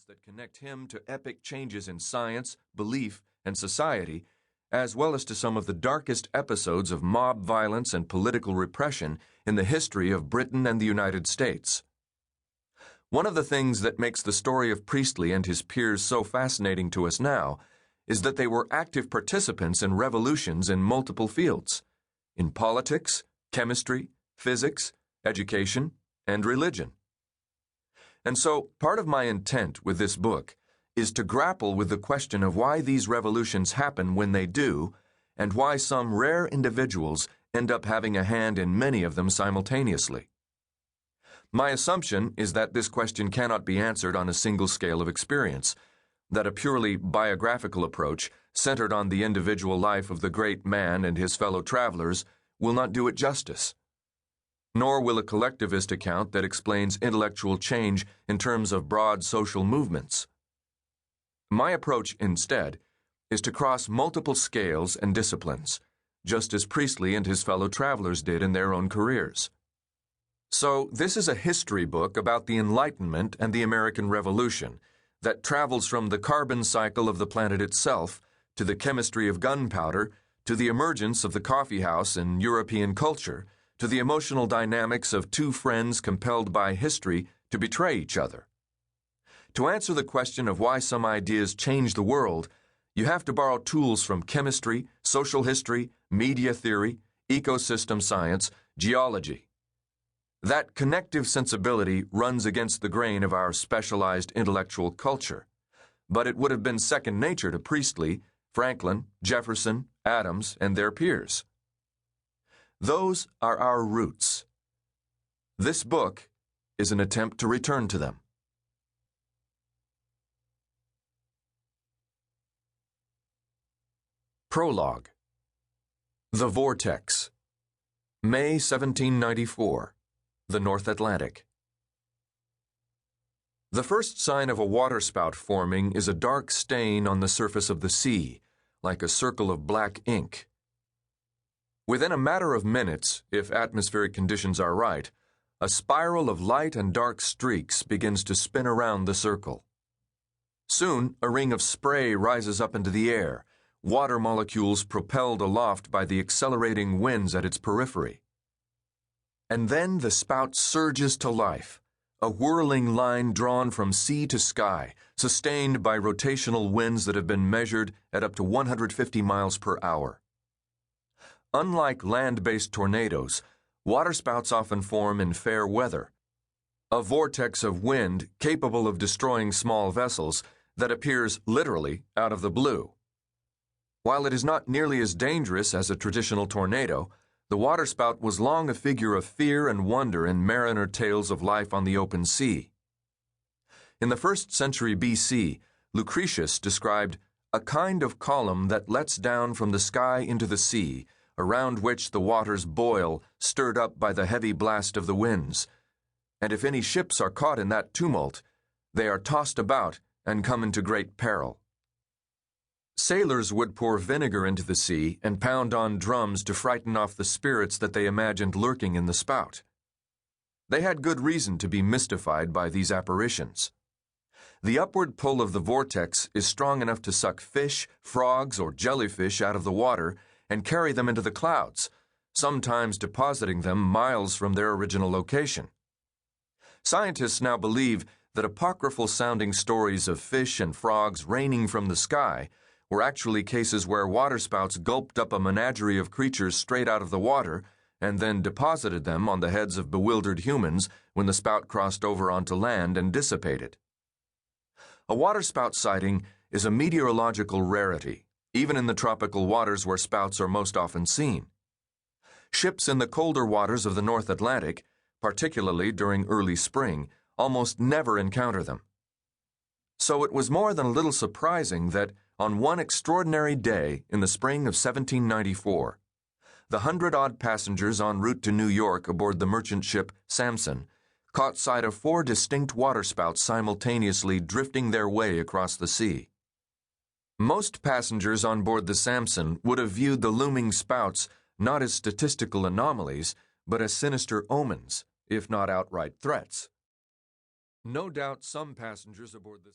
that connect him to epic changes in science, belief, and society, as well as to some of the darkest episodes of mob violence and political repression in the history of Britain and the United States. One of the things that makes the story of Priestley and his peers so fascinating to us now is that they were active participants in revolutions in multiple fields, in politics, chemistry, physics, education, and religion. And so, part of my intent with this book is to grapple with the question of why these revolutions happen when they do, and why some rare individuals end up having a hand in many of them simultaneously. My assumption is that this question cannot be answered on a single scale of experience, that a purely biographical approach centered on the individual life of the great man and his fellow travelers will not do it justice. Nor will a collectivist account that explains intellectual change in terms of broad social movements. My approach, instead, is to cross multiple scales and disciplines, just as Priestley and his fellow travelers did in their own careers. So, this is a history book about the Enlightenment and the American Revolution that travels from the carbon cycle of the planet itself to the chemistry of gunpowder to the emergence of the coffeehouse in European culture to the emotional dynamics of two friends compelled by history to betray each other. To answer the question of why some ideas change the world, you have to borrow tools from chemistry, social history, media theory, ecosystem science, geology. That connective sensibility runs against the grain of our specialized intellectual culture, but it would have been second nature to Priestley, Franklin, Jefferson, Adams, and their peers. Those are our roots. This book is an attempt to return to them. Prologue. The Vortex. May 1794. The North Atlantic. The first sign of a waterspout forming is a dark stain on the surface of the sea, like a circle of black ink. Within a matter of minutes, if atmospheric conditions are right, a spiral of light and dark streaks begins to spin around the circle. Soon, a ring of spray rises up into the air, water molecules propelled aloft by the accelerating winds at its periphery. And then the spout surges to life, a whirling line drawn from sea to sky, sustained by rotational winds that have been measured at up to 150 miles per hour. Unlike land-based tornadoes, waterspouts often form in fair weather, a vortex of wind capable of destroying small vessels that appears literally out of the blue. While it is not nearly as dangerous as a traditional tornado, the waterspout was long a figure of fear and wonder in mariner tales of life on the open sea. In the 1st century BC, Lucretius described a kind of column that lets down from the sky into the sea, around which the waters boil, stirred up by the heavy blast of the winds. And if any ships are caught in that tumult, they are tossed about and come into great peril. Sailors would pour vinegar into the sea and pound on drums to frighten off the spirits that they imagined lurking in the spout. They had good reason to be mystified by these apparitions. The upward pull of the vortex is strong enough to suck fish, frogs, or jellyfish out of the water and carry them into the clouds, sometimes depositing them miles from their original location. Scientists now believe that apocryphal-sounding stories of fish and frogs raining from the sky were actually cases where waterspouts gulped up a menagerie of creatures straight out of the water and then deposited them on the heads of bewildered humans when the spout crossed over onto land and dissipated. A waterspout sighting is a meteorological rarity, even in the tropical waters where spouts are most often seen. Ships in the colder waters of the North Atlantic, particularly during early spring, almost never encounter them. So it was more than a little surprising that, on one extraordinary day in the spring of 1794, the 100-odd passengers en route to New York aboard the merchant ship Samson caught sight of 4 distinct waterspouts simultaneously drifting their way across the sea. Most passengers on board the Samson would have viewed the looming spouts not as statistical anomalies, but as sinister omens, if not outright threats. No doubt some passengers aboard the